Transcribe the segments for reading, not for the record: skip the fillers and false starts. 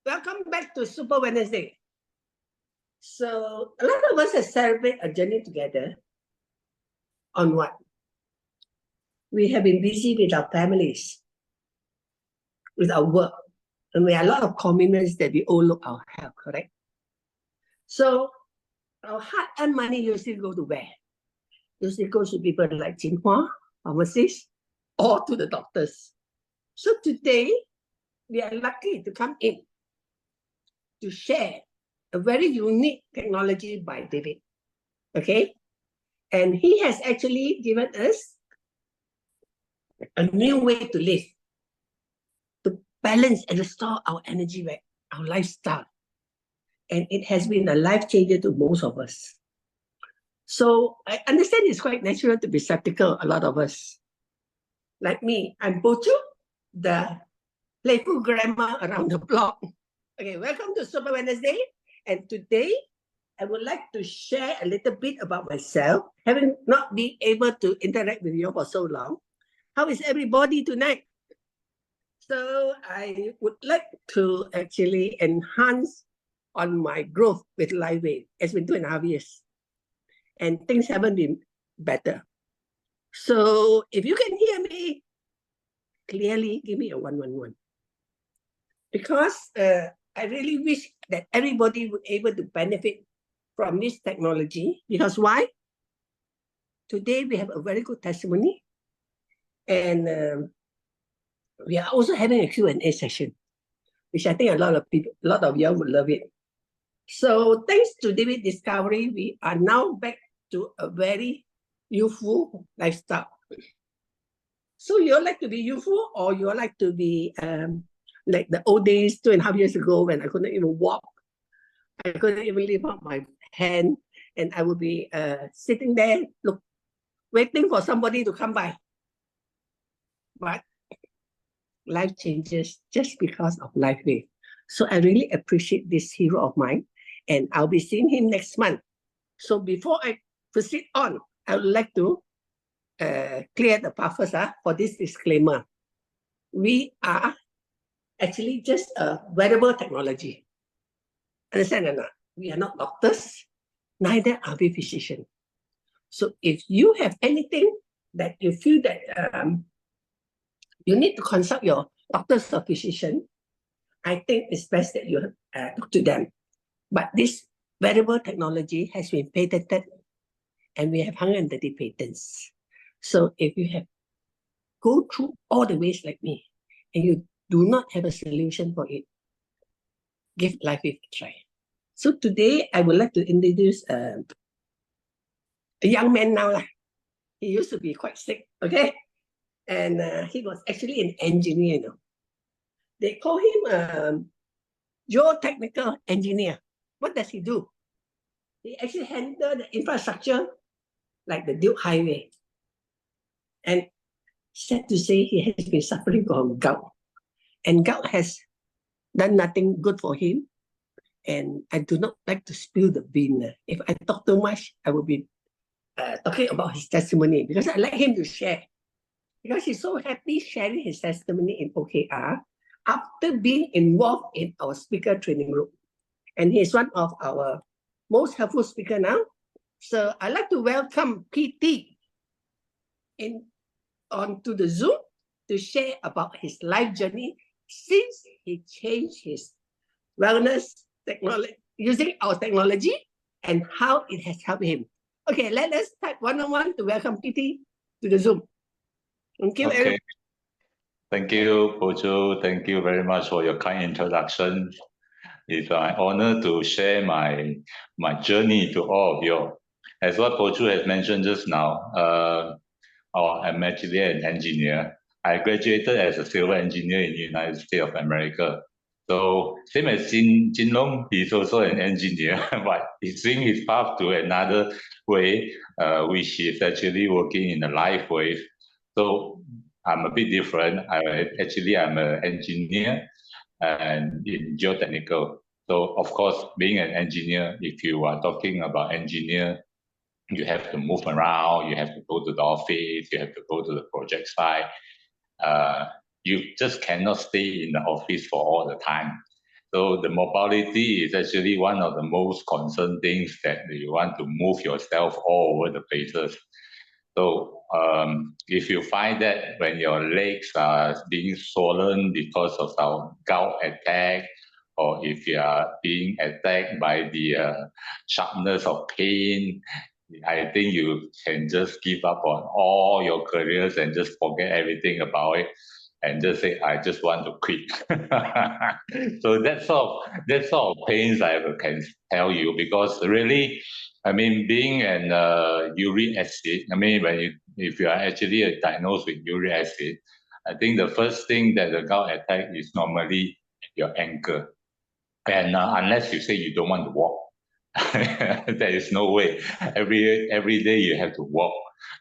welcome back to Super Wednesday. So a lot of us have celebrated a journey together on what? We have been busy with our families, with our work, and we have a lot of commitments that we overlook our health, correct? So our hard-earned money usually go to where? Usually goes to people like Jinhua, pharmacists, or to the doctors. So today, we are lucky to come in to share a very unique technology by David, okay? And he has actually given us a new way to live, to balance and restore our energy back, our lifestyle. And it has been a life changer to most of us. So I understand it's quite natural to be skeptical, a lot of us. Like me, I'm Pochu, the playful grandma around the block. Okay, welcome to Super Wednesday. And today, I would like to share a little bit about myself, having not been able to interact with you for so long. How is everybody tonight? So I would like to actually enhance on my growth with LifeWave. It's been 2.5 years. And things haven't been better. So if you can hear me clearly, give me a 111. Because I really wish that everybody would be able to benefit from this technology. Because why? Today we have a very good testimony. And we are also having a Q&A session, which I think a lot of people, a lot of you would love it. So thanks to David's discovery, we are now back to a very youthful lifestyle. So you like to be youthful, or you like to be like the old days 2.5 years ago when I couldn't even walk, I couldn't even lift up my hand, and I would be sitting there, waiting for somebody to come by. But life changes just because of LifeWave. So I really appreciate this hero of mine, and I'll be seeing him next month. So before I proceed on, I would like to clear the path first for this disclaimer. We are actually just a wearable technology. Understand or not? We are not doctors, neither are we physicians. So if you have anything that you feel that you need to consult your doctors or physician, I think it's best that you talk to them. But this wearable technology has been patented, and we have 130 patents. So if you have go through all the ways like me, and you do not have a solution for it, give LifeWave a try. So today, I would like to introduce a young man now. He used to be quite sick, okay? And he was actually an engineer, you know. They call him geotechnical engineer. What does he do? He actually handle the infrastructure like the Duke Highway. And sad to say, he has been suffering from gout. And gout has done nothing good for him. And I do not like to spill the bean. If I talk too much, I will be talking about his testimony, because I like him to share. Because he's so happy sharing his testimony in OKR after being involved in our speaker training group. And he's one of our most helpful speakers now. So I'd like to welcome PT onto the Zoom to share about his life journey since he changed his wellness technology, using our technology, and how it has helped him. Okay, let us type 101 to welcome PT to the Zoom. Thank you, okay. Eric. Thank you, Pojo. Thank you very much for your kind introduction. It's an honor to share my journey to all of you. As what Pojo has mentioned just now, I'm actually an engineer. I graduated as a civil engineer in the United States of America. So same as Jin Long, he's also an engineer, but he's seeing his path to another way, which is actually working in the LifeWave. So I'm a bit different. I'm an engineer and in geotechnical. So of course, being an engineer, if you are talking about engineer, you have to move around, you have to go to the office, you have to go to the project site. You just cannot stay in the office for all the time. So the mobility is actually one of the most concerned things that you want to move yourself all over the places. So if you find that when your legs are being swollen because of some gout attack, or if you are being attacked by the sharpness of pain, I think you can just give up on all your careers and just forget everything about it and just say, I just want to quit. So that's all pains I can tell you, because really, I mean, being an uric acid, I mean, if you are actually diagnosed with uric acid, I think the first thing that the gout attack is normally your ankle. And unless you say you don't want to walk, there is no way. Every day you have to walk.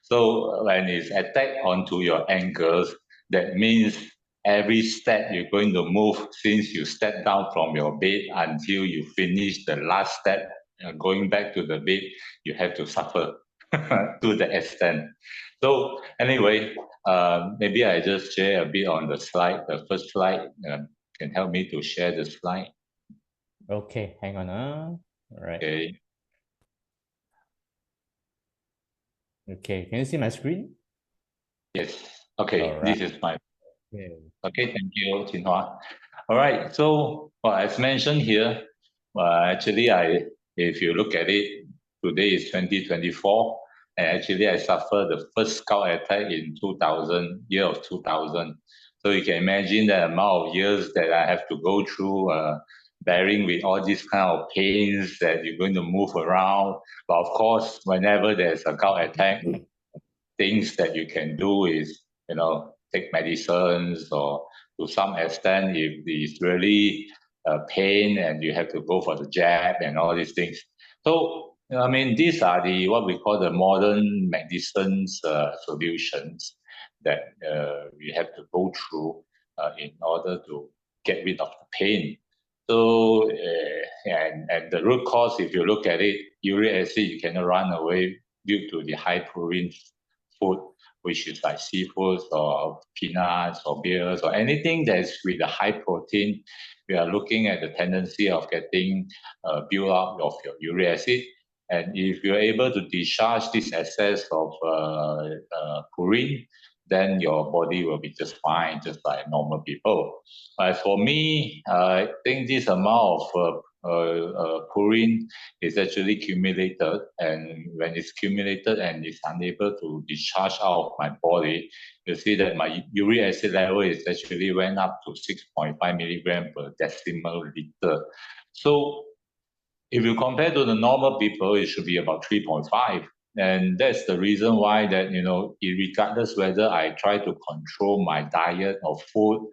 So when it's attacked onto your ankles, that means every step you're going to move since you step down from your bed until you finish the last step, going back to the bed, you have to suffer to the extent. So anyway, maybe I just share a bit on the slide. The first slide can help me to share the slide. Okay, hang on. All right. Okay. Okay, can you see my screen? Yes. Okay. All right. This is my. Okay, thank you, Jinhua. All right. So, as mentioned here, actually, if you look at it, today is 2024, and actually, I suffered the first gout attack in 2000, year of 2000. So you can imagine the amount of years that I have to go through, bearing with all these kind of pains that you're going to move around. But of course, whenever there's a gout attack, things that you can do is, take medicines, or to some extent, if it's really pain and you have to go for the jab and all these things. So, I mean, these are what we call the modern medicines solutions that we have to go through in order to get rid of the pain. So, and the root cause, if you look at it, uric acid, you cannot run away due to the high purine food, which is like seafoods or peanuts or beers or anything that's with a high protein. We are looking at the tendency of getting build up of your uric acid. And if you're able to discharge this excess of purine, then your body will be just fine, just like normal people. As for me, I think this amount of purine is actually accumulated, and when it's accumulated and it's unable to discharge out of my body, you see that my uric acid level is actually went up to 6.5 milligram per decimal liter. So if you compare to the normal people, it should be about 3.5. And that's the reason why that, regardless whether I try to control my diet of food,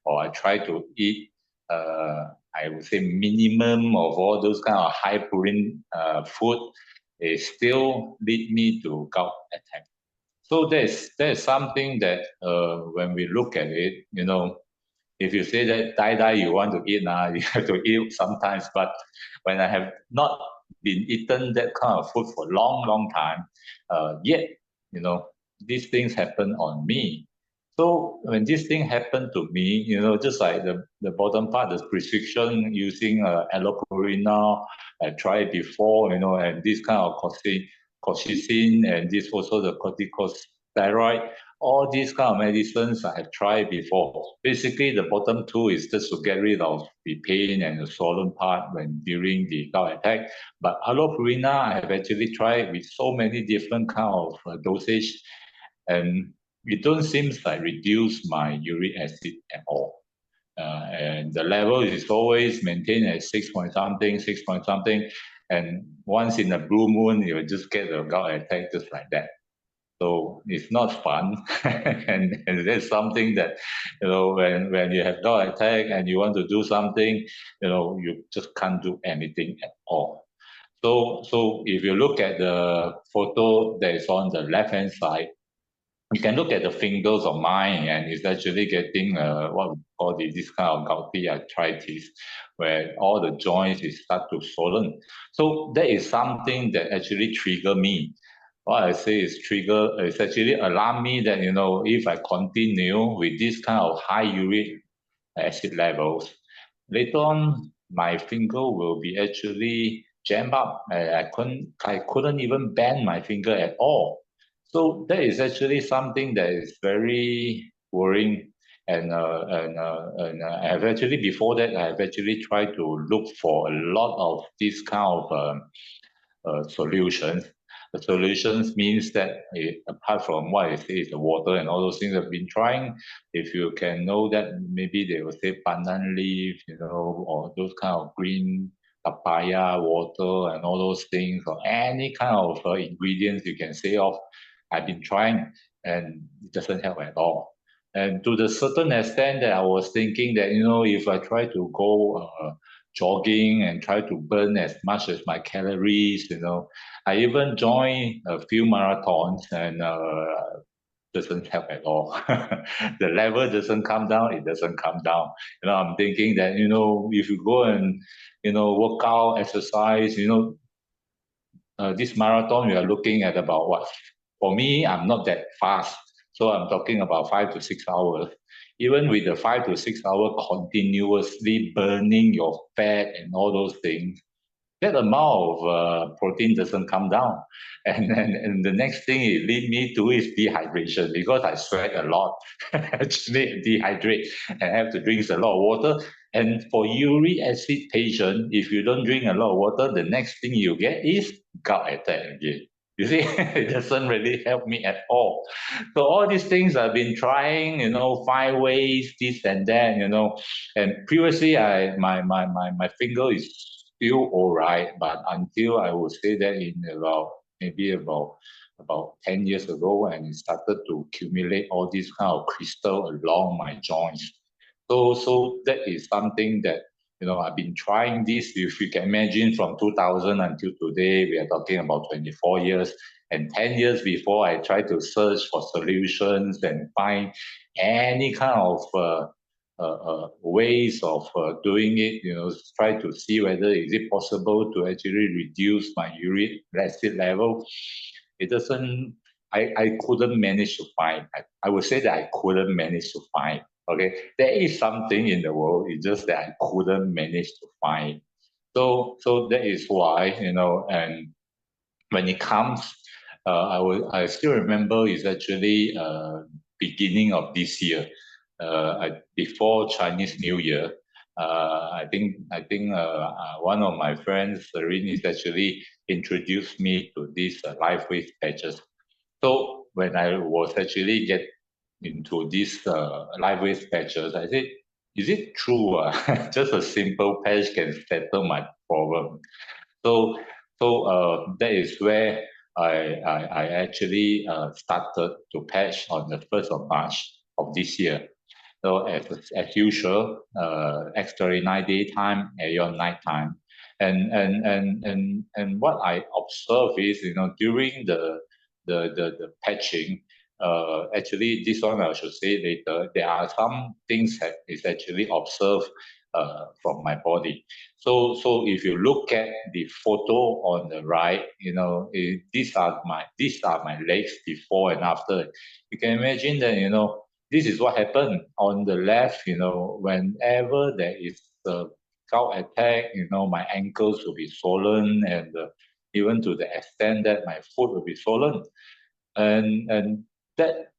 or I try to eat, I would say minimum of all those kind of high purine food, it still lead me to gout attack. So there's something that when we look at it, if you say that die you want to eat, you have to eat sometimes. But when I have not been eaten that kind of food for a long time, yet, these things happen on me. So when this thing happened to me, just like the bottom part, the prescription using allopurinol, I tried before, and this kind of colchicine, and this also the corticosteroid, all these kind of medicines I have tried before. Basically, the bottom two is just to get rid of the pain and the swollen part when during the gout attack. But allopurinol, I have actually tried with so many different kind of dosage, and it don't seem like reduce my uric acid at all. And the level is always maintained at 6 point something. And once in a blue moon, you just get a gout attack just like that. So it's not fun. and that's something that, when you have gout attack and you want to do something, you just can't do anything at all. So if you look at the photo that is on the left-hand side, you can look at the fingers of mine, and it's actually getting what we call this kind of gouty arthritis, where all the joints start to swollen. So that is something that actually trigger me. What I say is it's actually alarm me that, if I continue with this kind of high uric acid levels, later on, my finger will be actually jammed up. I couldn't even bend my finger at all. So that is actually something that is very worrying. And I have actually, before that, I have actually tried to look for a lot of this kind of solutions. The solutions means that apart from what I say is the water and all those things I've been trying, if you can know that maybe they will say pandan leaf, or those kind of green papaya water and all those things, or any kind of ingredients you can say of. I've been trying and it doesn't help at all. And to the certain extent that I was thinking that, if I try to go jogging and try to burn as much as my calories, I even joined a few marathons and doesn't help at all. The level doesn't come down, it doesn't come down. I'm thinking that, if you go and, work out, exercise, this marathon, we are looking at about what? For me, I'm not that fast. So I'm talking about 5 to 6 hours. Even with the 5 to 6 hours continuously burning your fat and all those things, that amount of protein doesn't come down. And the next thing it lead me to is dehydration, because I sweat a lot. Actually dehydrate and have to drink a lot of water. And for uric acid patient, if you don't drink a lot of water, the next thing you get is gout attack again. You see, it doesn't really help me at all. So all these things I've been trying, 5 ways, this and that, and previously my finger is still all right, but until I would say that in about 10 years ago, and it started to accumulate all these kind of crystal along my joints. So that is something that, I've been trying this. If you can imagine, from 2000 until today, we are talking about 24 years. And 10 years before, I tried to search for solutions and find any kind of ways of doing it, try to see whether is it possible to actually reduce my uric acid level. It doesn't, I couldn't manage to find. I would say that I couldn't manage to find. Okay, there is something in the world, it's just that I couldn't manage to find. So that is why, and when it comes, I still remember it's actually beginning of this year, before Chinese New Year. I think one of my friends, Serene, is actually introduced me to these LifeWave patches. So when I was actually get into these LifeWave patches, I said, is it true? Just a simple patch can settle my problem. So that is where I actually started to patch on the 1st of March of this year. So as usual, X39 daytime, Aeon nighttime. And what I observe is, during the patching, actually this one I should say later, there are some things that is actually observed from my body. So if you look at the photo on the right, these are my legs before and after. You can imagine that, this is what happened on the left. Whenever there is a gout attack, my ankles will be swollen, and even to the extent that my foot will be swollen, and that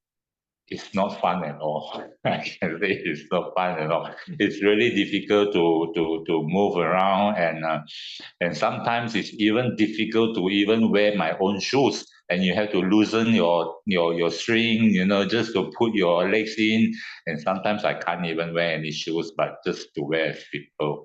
is not fun at all. I can say it's not fun at all. It's really difficult to move around, and sometimes it's even difficult to even wear my own shoes. And you have to loosen your string, just to put your legs in. And sometimes I can't even wear any shoes, but just to wear a slipper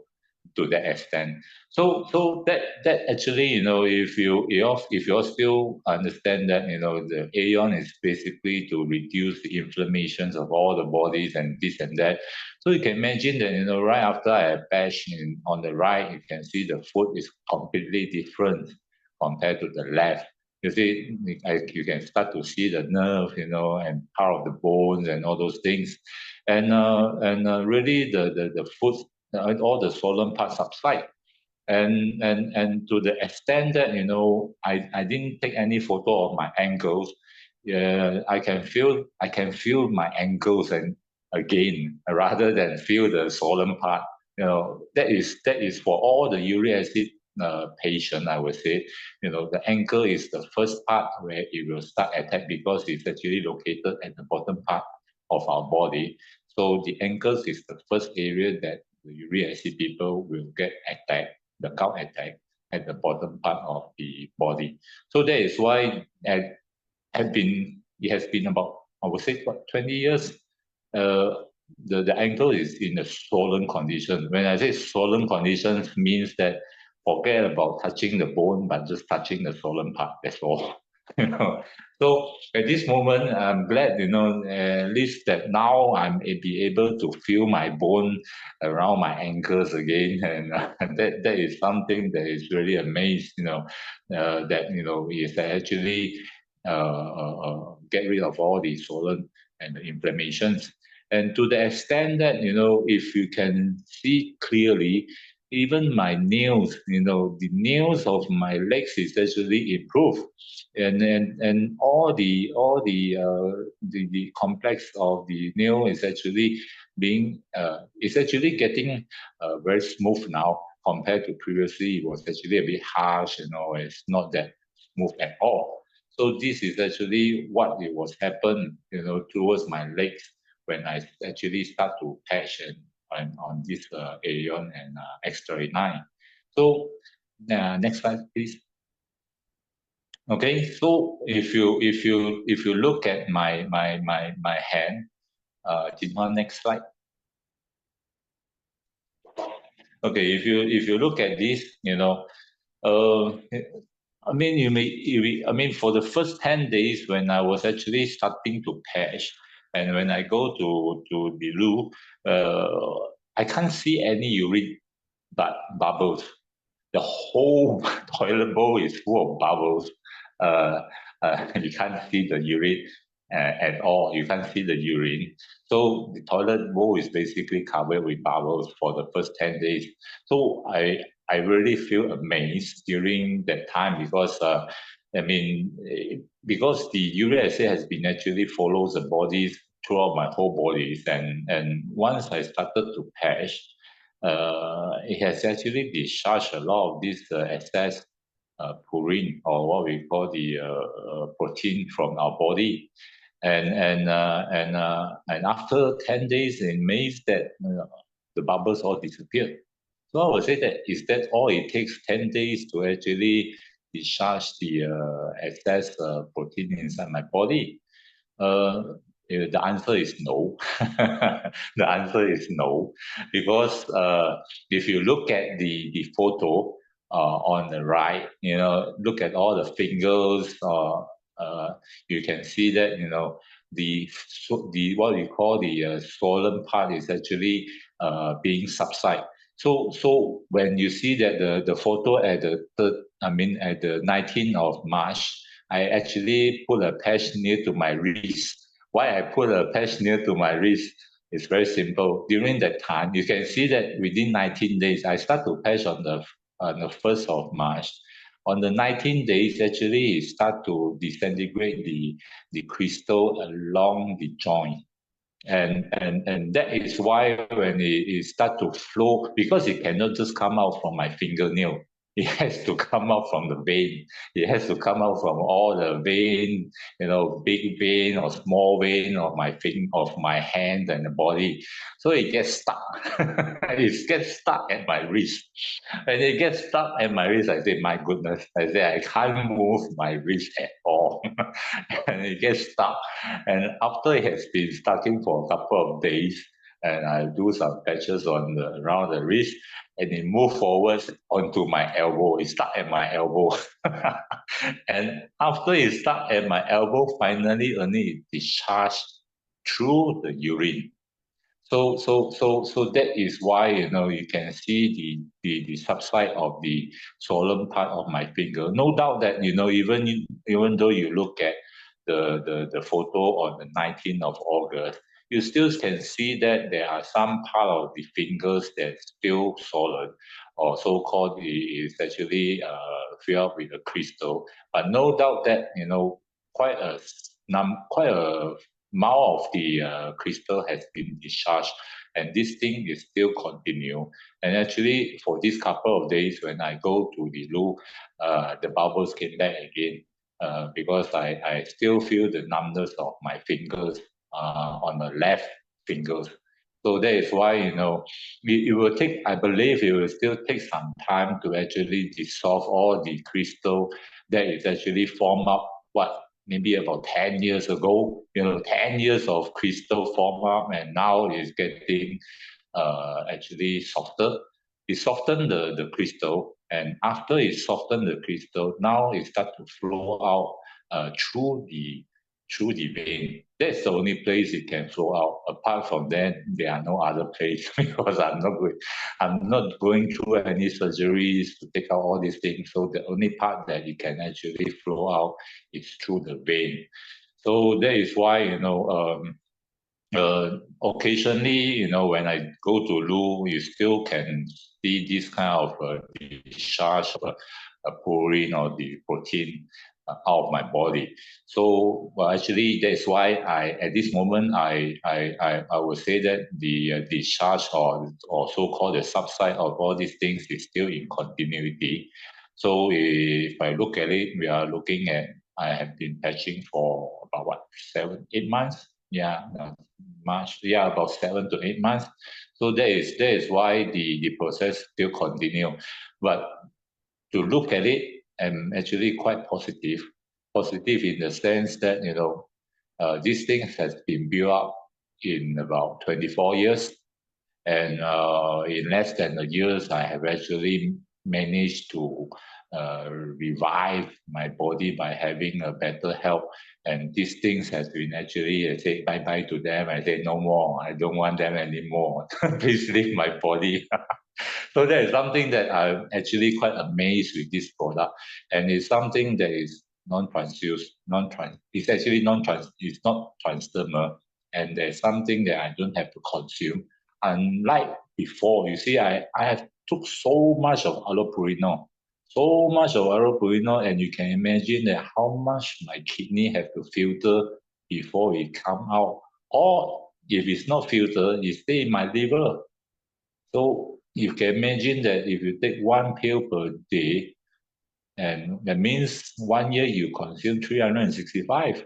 to that extent. So that actually, if you still understand that, the Aeon is basically to reduce the inflammations of all the bodies and this and that. So you can imagine that, right after I patch on the right, you can see the foot is completely different compared to the left. You see, you can start to see the nerve, and part of the bones and all those things, and really the foot, all the swollen parts subside. And to the extent that, I didn't take any photo of my ankles. I can feel my ankles and again, rather than feel the swollen part. that is for all the uric acid patient, I would say, the ankle is the first part where it will start attack because it's actually located at the bottom part of our body. So the ankles is the first area that the uric acid people will get attacked, the gout attack at the bottom part of the body. So that is why it has been about, I would say, 20 years. The ankle is in a swollen condition. When I say swollen condition, means that forget about touching the bone, but just touching the swollen part. That's all. So at this moment, I'm glad, at least that now I'm be able to feel my bone around my ankles again, and that is something that is really amazing. That is actually get rid of all the swollen and the inflammations. And to the extent that, if you can see clearly, even my nails, the nails of my legs is actually improved. And all the complex of the nail is actually getting very smooth now compared to previously. It was actually a bit harsh, it's not that smooth at all. So this is actually what it was happen, towards my legs when I actually start to patch on this Aeon and X39. So next slide, please. Okay, so if you look at my hand, next slide. Okay, if you look at this, for the first 10 days when I was actually starting to patch, and when I go to the loo, I can't see any urine bubbles. The whole toilet bowl is full of bubbles. You can't see the urine at all. You can't see the urine. So the toilet bowl is basically covered with bubbles for the first 10 days. So I really feel amazed during that time because because the uric acid has been actually follows the bodies throughout my whole bodies, and once I started to patch, it has actually discharged a lot of this excess purine, or what we call the protein from our body, and after 10 days, it means that the bubbles all disappeared. So I would say that is that all it takes 10 days to actually discharge the excess protein inside my body? The answer is no. The answer is no, because if you look at the photo on the right, look at all the fingers. You can see that the what we call the swollen part is actually being subside. So when you see that the photo at the at the 19th of March, I actually put a patch near to my wrist. Why I put a patch near to my wrist is very simple. During that time, you can see that within 19 days, I start to patch on the 1st of March. On the 19 days, actually, it start to disintegrate the crystal along the joint. And that is why when it start to flow, because it cannot just come out from my fingernail, it has to come out from the vein. It has to come out from all the vein, big vein or small vein of my hand and the body. So it gets stuck. It gets stuck at my wrist. And it gets stuck at my wrist. I say, my goodness. I say, I can't move my wrist at all. And it gets stuck. And after it has been stucking for a couple of days, and I do some patches around the wrist, and it moved forward onto my elbow. It stuck at my elbow. And after it stuck at my elbow, finally only it discharged through the urine. So that is why you can see the subside of the swollen part of my finger. No doubt that even though you look at the photo on the 19th of August, you still can see that there are some part of the fingers that's still swollen, or so-called is actually filled with a crystal. But no doubt that quite a amount of the crystal has been discharged, and this thing is still continue. And actually, for this couple of days, when I go to the loo, the bubbles came back again because I still feel the numbness of my fingers on the left fingers. So that is why, you know, it will take, I believe it will still take some time to actually dissolve all the crystal that is actually formed up, maybe about 10 years ago, you know, 10 years of crystal form up, and now it's getting actually softer. It softened the crystal, and after it softened the crystal, now it starts to flow out through the vein. That's the only place it can flow out. Apart from that, there are no other place because I'm not going through any surgeries to take out all these things. So the only part that it can actually flow out is through the vein. So that is why, you know, occasionally, you know, when I go to loo, you still can see this kind of discharge of purine or the protein out of my body. So, well, actually, that's why at this moment, I would say that the discharge or so-called the subside of all these things is still in continuity. So, if I look at it, we are looking at, I have been patching for about 7, 8 months. Yeah, March, yeah, about 7 to 8 months. So that is why the process still continue. But to look at it, I'm actually quite positive. Positive in the sense that, you know, this thing has been built up in about 24 years. And in less than a year, I have actually managed to revive my body by having a better health. And these things has been actually, I say bye-bye to them. I say no more. I don't want them anymore. Please leave my body. So that is something that I'm actually quite amazed with this product. And it's something that is non-transfused, it's actually it's not transdermal. And there's something that I don't have to consume. Unlike before, you see, I have took so much of allopurinol, and you can imagine that how much my kidney have to filter before it come out. Or if it's not filtered, it stay in my liver. So you can imagine that if you take 1 pill per day, and that means 1 year you consume 365.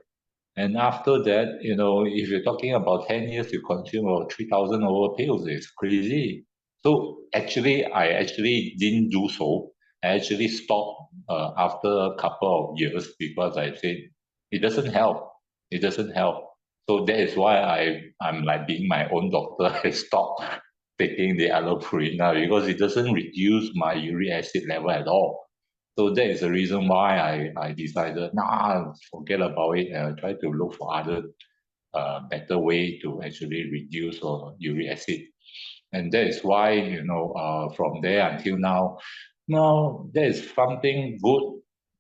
And after that, you know, if you're talking about 10 years, you consume about 3,000 over pills. It's crazy. So actually, I actually didn't do so. I actually stopped after a couple of years because I said, it doesn't help. It doesn't help. So that is why I'm like being my own doctor. I stopped taking the allopurinol because it doesn't reduce my uric acid level at all. So that is the reason why I decided, nah, forget about it, and try to look for other better way to actually reduce uric acid. And that is why, you know, from there until now, no, there is something good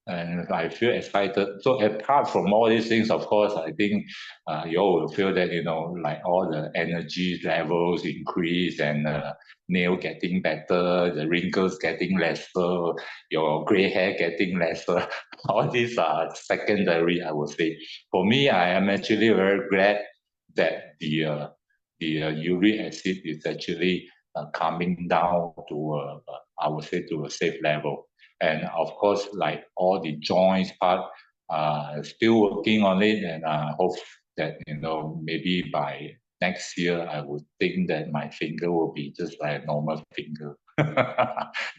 and I feel excited. So apart from all these things, of course, I think you all will feel that, you know, like all the energy levels increase and nail getting better, the wrinkles getting lesser, your gray hair getting lesser. All these are secondary, I would say. For me, I am actually very glad that the uric acid is actually coming down to, I would say, to a safe level. And of course, like all the joints part, still working on it, and I hope that, you know, maybe by next year, I would think that my finger will be just like a normal finger.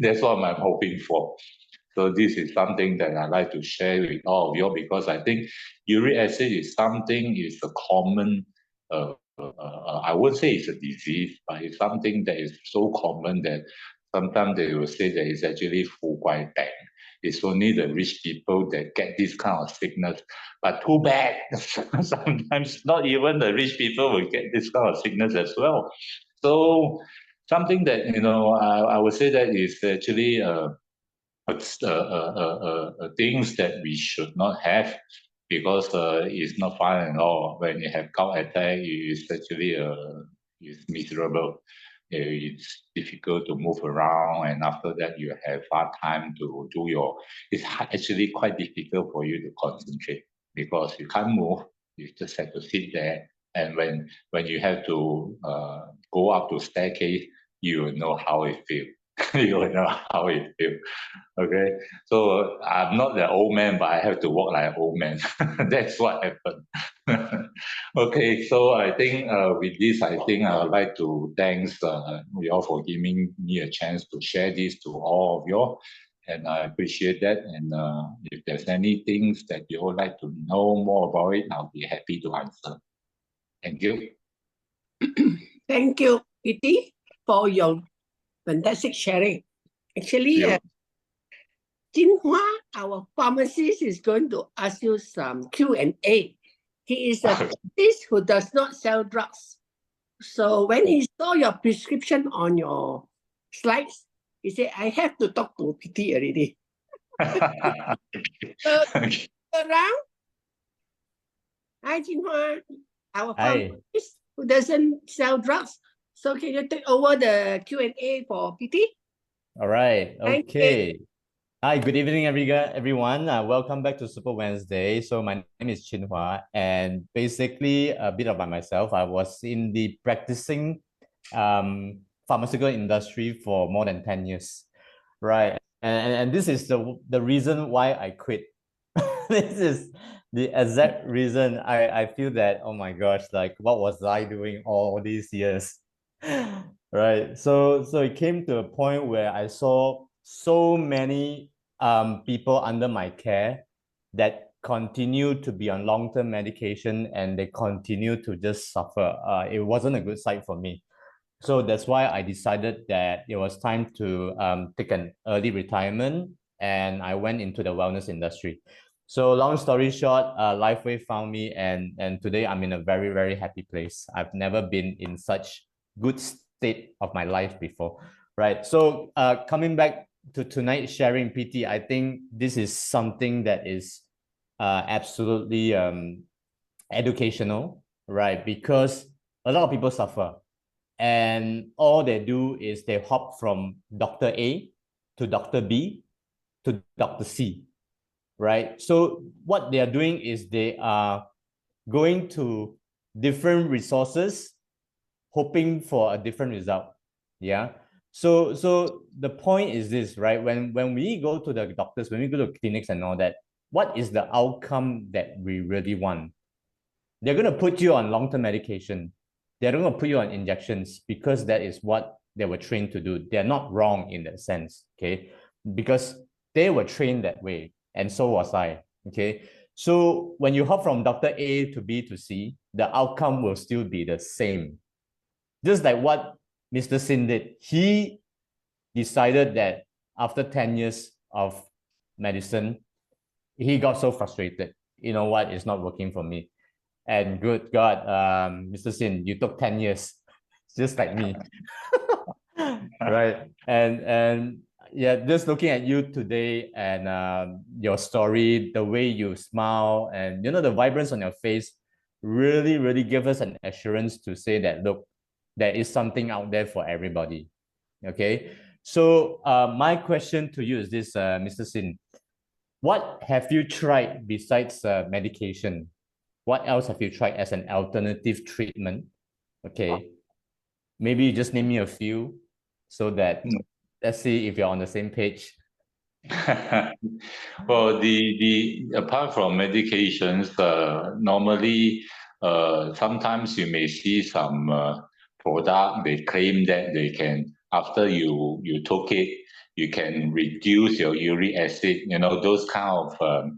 That's what I'm hoping for. So this is something that I like to share with all of you because I think uric acid is something, is a common, I wouldn't say it's a disease, but it's something that is so common that sometimes they will say that it's actually 富贵病. It's only the rich people that get this kind of sickness. But too bad, sometimes not even the rich people will get this kind of sickness as well. So something that, you know, I would say that is actually things that we should not have because it's not fun at all. When you have gout attack, it's actually it's miserable. It's difficult to move around, and after that, you have hard time to do your. It's actually quite difficult for you to concentrate because you can't move. You just have to sit there, and when you have to go up to staircase, you will know how it feels. You will know how it feels. Okay, so I'm not the old man, but I have to walk like an old man. That's what happened. Okay, so I think with this, I think I would like to thanks you all for giving me a chance to share this to all of you all. And I appreciate that. And if there's any things that you would like to know more about it, I'll be happy to answer. Thank you. Thank you, Iti, for your fantastic sharing. Actually, Jinhua, our pharmacist, is going to ask you some Q&A. He is a pharmacist who does not sell drugs. So when he saw your prescription on your slides, he said, I have to talk to PT already. Around. Hi, Jinhua, our pharmacist who doesn't sell drugs. So can you take over the Q&A for PT? All right. Okay. Hi, good evening, everyone. Welcome back to Super Wednesday. So my name is Chin Hua, and basically a bit about myself. I was in the practicing pharmaceutical industry for more than 10 years, right? And this is the reason why I quit. This is the exact reason I feel that, oh my gosh, like what was I doing all these years? Right. So it came to a point where I saw so many people under my care that continue to be on long-term medication and they continue to just suffer. It wasn't a good sight for me. So that's why I decided that it was time to take an early retirement, and I went into the wellness industry. So long story short, LifeWave found me, and today I'm in a very, very happy place. I've never been in such good state of my life before, right? So coming back to tonight's sharing, PT, I think this is something that is absolutely educational, right? Because a lot of people suffer, and all they do is they hop from Dr. A to Dr. B to Dr. C, right? So what they are doing is they are going to different resources, hoping for a different result. Yeah. So the point is this, right? When we go to the doctors, when we go to clinics and all that, what is the outcome that we really want? They're going to put you on long-term medication. They're going to put you on injections because that is what they were trained to do. They're not wrong in that sense, okay? Because they were trained that way, and so was I, okay? So when you hop from Dr. A to B to C, the outcome will still be the same. Just like what Mr. Sin did. He decided that after 10 years of medicine, he got so frustrated. You know what? It's not working for me. And good God, Mr. Sin, you took 10 years, just like me. Right. And yeah, just looking at you today and your story, the way you smile and, you know, the vibrance on your face really, really give us an assurance to say that, look, there is something out there for everybody. Okay. So my question to you is this, Mr. Sin, what have you tried besides medication? What else have you tried as an alternative treatment? Okay. Maybe you just name me a few so that let's see if you're on the same page. Well, the apart from medications, normally sometimes you may see some product they claim that they can, after you took it, you can reduce your uric acid. You know, those kind of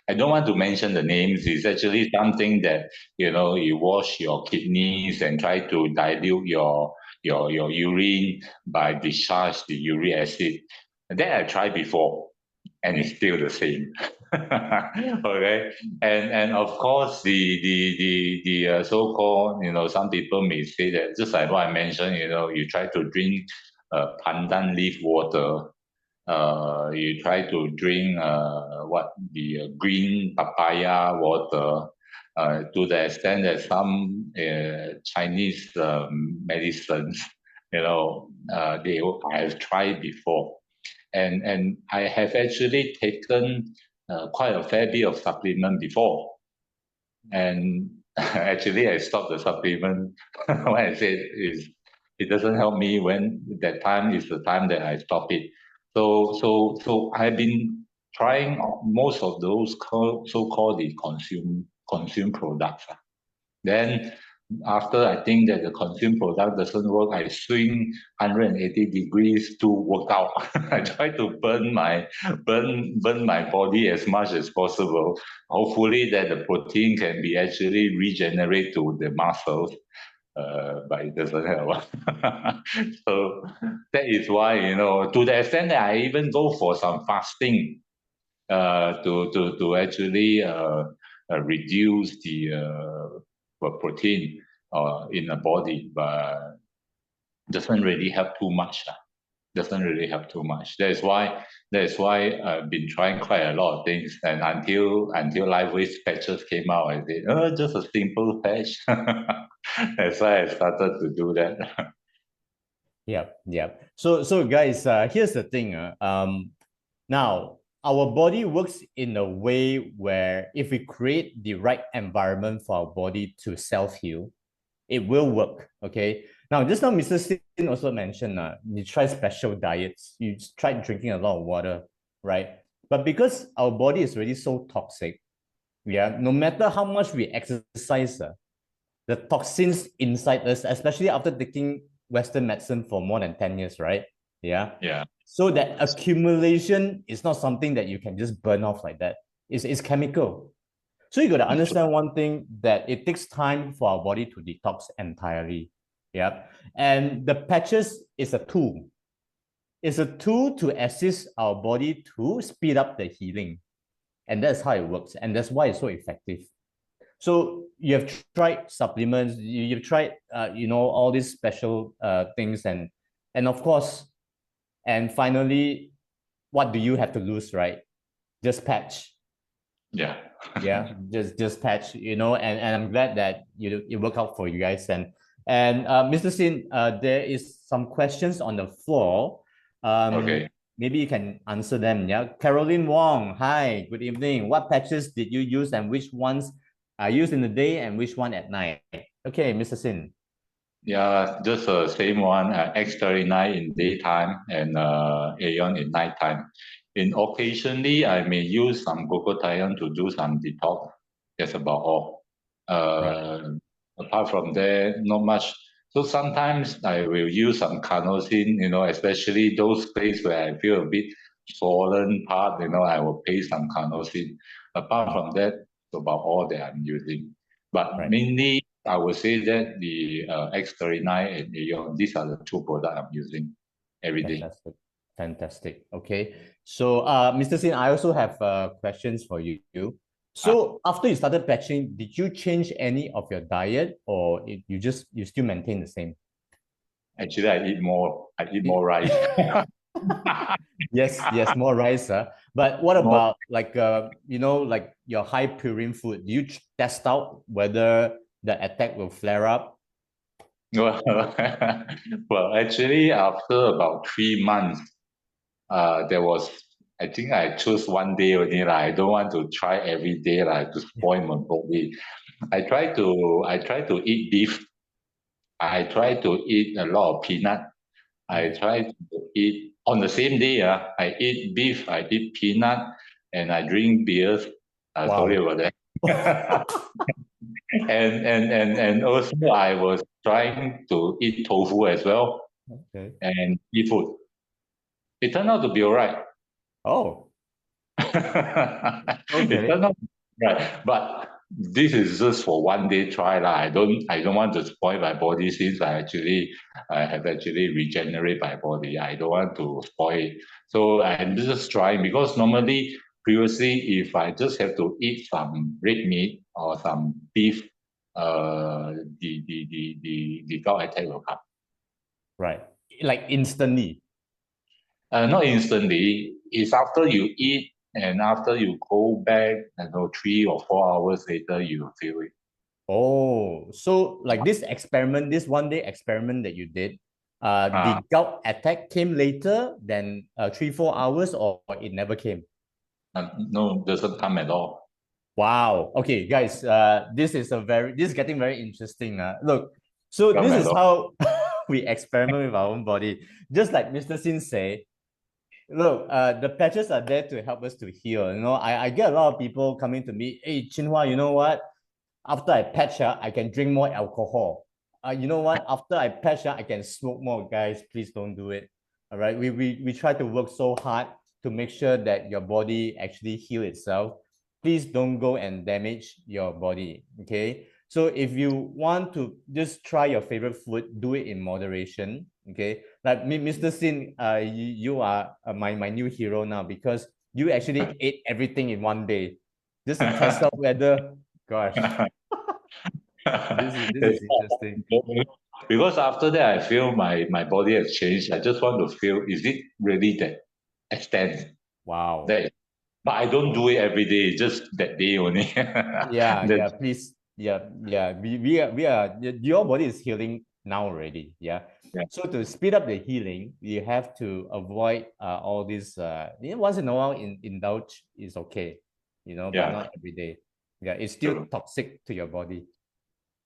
I don't want to mention the names. It's actually something that, you know, you wash your kidneys and try to dilute your urine by discharge the uric acid. That I tried before, and it's still the same. Okay, and of course the so-called, you know, some people may say that, just like what I mentioned, you know, you try to drink pandan leaf water. You try to drink the green papaya water, to the extent that some Chinese medicines, you know, I have tried before, and I have actually taken quite a fair bit of supplement before, and actually I stopped the supplement when I said is It doesn't help me when that time is the time that I stop it. So I've been trying most of those so-called the consume products. Then after I think that the consume product doesn't work, I swing 180 degrees to work out. I try to burn my body as much as possible. Hopefully that the protein can be actually regenerate to the muscles. But it doesn't help. So that is why, to the extent that I even go for some fasting to actually reduce the protein in the body, but doesn't really help too much. Doesn't really help too much. That's why I've been trying quite a lot of things, and until LifeWave patches came out, I said, oh, just a simple patch. That's why I started to do that. Yeah. So guys, here's the thing. Now our body works in a way where if we create the right environment for our body to self-heal, it will work. Okay. Now, just now, Mr. Sin also mentioned you try special diets, you tried drinking a lot of water, right? But because our body is already so toxic, no matter how much we exercise, the toxins inside us, especially after taking Western medicine for more than 10 years, right? Yeah. So that accumulation is not something that you can just burn off like that. It's chemical. So you got to understand one thing, that it takes time for our body to detox entirely. Yeah. And the patches is a tool. It's a tool to assist our body to speed up the healing. And that's how it works. And that's why it's so effective. So you have tried supplements, you've tried, all these special things. And of course, and finally, what do you have to lose, right? Just patch. Yeah. Just patch, and I'm glad that it worked out for you guys. And Mr. Sin, there is some questions on the floor. Okay. Maybe you can answer them. Yeah. Caroline Wong, hi, good evening. What patches did you use and which ones are used in the day and which one at night? Okay, Mr. Sin. Yeah, just the same one, X39 in daytime and Aeon in nighttime. Occasionally, I may use some glutathione to do some detox. That's about all. Right. Apart from that, not much. So sometimes I will use some carnosine, especially those places where I feel a bit swollen part, I will pay some carnosine. Apart from that, it's about all that I'm using. But mainly, I would say that the X39 and Aeon, these are the two products I'm using every day. Fantastic. Okay. So, Mr. Sin, I also have questions for you. So, after you started patching, did you change any of your diet, or you still maintain the same? Actually, I eat more rice. Yes, more rice. But what about like your high purine food? Do you test out whether the attack will flare up? Well, actually, after about 3 months, I think I chose one day only. I don't want to try every day to spoil my body. I try to eat beef. I try to eat a lot of peanut. I try to eat on the same day. I eat beef, I eat peanut, and I drink beers. Wow. Sorry about that. and also I was trying to eat tofu as well. Okay. And seafood. It turned out to be all right. Oh. Okay. It turned out to be right. But this is just for one day try. I don't want to spoil my body since I have actually regenerated my body. I don't want to spoil it. So I'm just trying, because normally previously if I just have to eat some red meat or some beef, the gout attack will come. Right. Like instantly. Not instantly. It's after you eat and after you go back, 3 or 4 hours later, you feel it. Oh, so like this one day experiment that you did, the gout attack came later than 3-4 hours, or it never came? No, doesn't come at all. Wow. Okay, guys, this is getting very interesting. Look, so this is how we experiment with our own body. Just like Mr. Sin say, look, the patches are there to help us to heal. You know, I get a lot of people coming to me, hey, Chinhua, you know what? After I patch, I can drink more alcohol. You know what? After I patch, I can smoke more. Guys, please don't do it. All right. We try to work so hard to make sure that your body actually heal itself. Please don't go and damage your body. Okay. So if you want to just try your favorite food, do it in moderation. Okay. Like Mr. Sin, you are my new hero now because you actually ate everything in one day. Just to test out whether, gosh, this is interesting. Because after that, I feel my body has changed. I just want to feel, is it really that extent? Wow. That, but I don't do it every day, just that day only. Yeah, please. Yeah. We are, your body is healing now already. Yeah. Yeah. So to speed up the healing, you have to avoid all these, once in a while indulge is okay, but not every day. Yeah, it's still True. toxic to your body.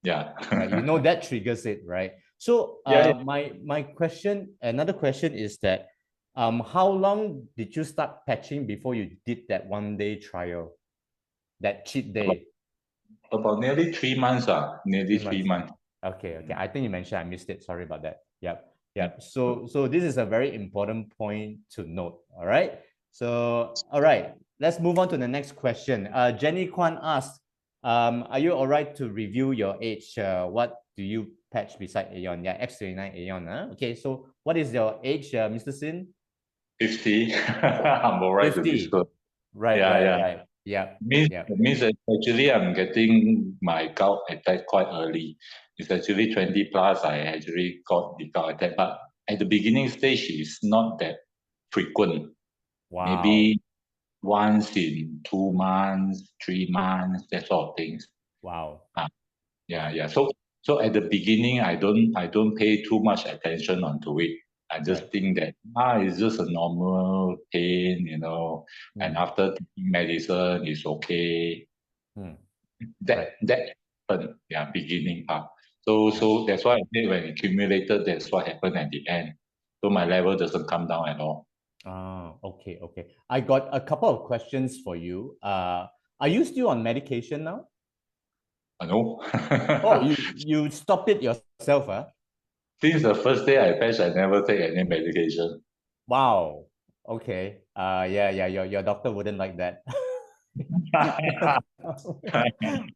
Yeah. Right? That triggers it, right? So my question, another question is that how long did you start patching before you did that 1 day trial, that cheat day? About nearly 3 months, nearly 3 months. Okay. I think you mentioned, I missed it. Sorry about that. Yep. So this is a very important point to note. All right. So, all right, let's move on to the next question. Jenny Kwan asked, are you all right to review your age? What do you patch beside Aeon? Yeah, X39 Aeon. Okay, so what is your age, Mr. Sin? 50. I'm all right 50. to disclose. Right. Yeah. Means that actually I'm getting my gout attack quite early. It's actually 20 plus. I actually got the gout attack, but at the beginning stage, it's not that frequent. Wow. Maybe once in 2 months, 3 months, that sort of things. Wow. Yeah. So at the beginning, I don't pay too much attention onto it. I just think that it's just a normal pain, and after taking medicine, it's okay. That happened, beginning part. So that's why I say when it accumulated, that's what happened at the end. So my level doesn't come down at all. Okay. I got a couple of questions for you. Are you still on medication now? No. Oh, you stopped it yourself, huh? Since the first day I patched, I never take any medication. Wow. Okay. Yeah. Your doctor wouldn't like that.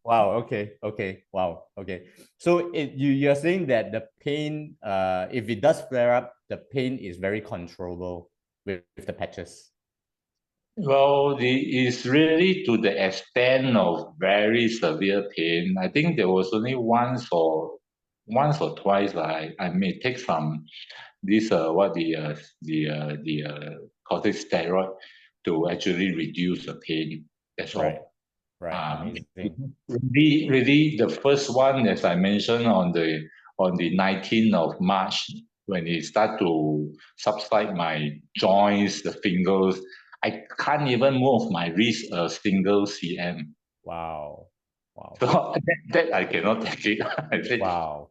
Wow. Okay. Wow. Okay. So you're saying that the pain, if it does flare up, the pain is very controllable with the patches. Well, it's really to the extent of very severe pain. I think there was only once or twice I may take some this cortic steroid to actually reduce the pain. That's all. Right. Amazing. Really, the first one, as I mentioned, on the 19th of March, when it start to subside my joints, the fingers, I can't even move my wrist a single cm. Wow. So that I cannot take it. I said, wow.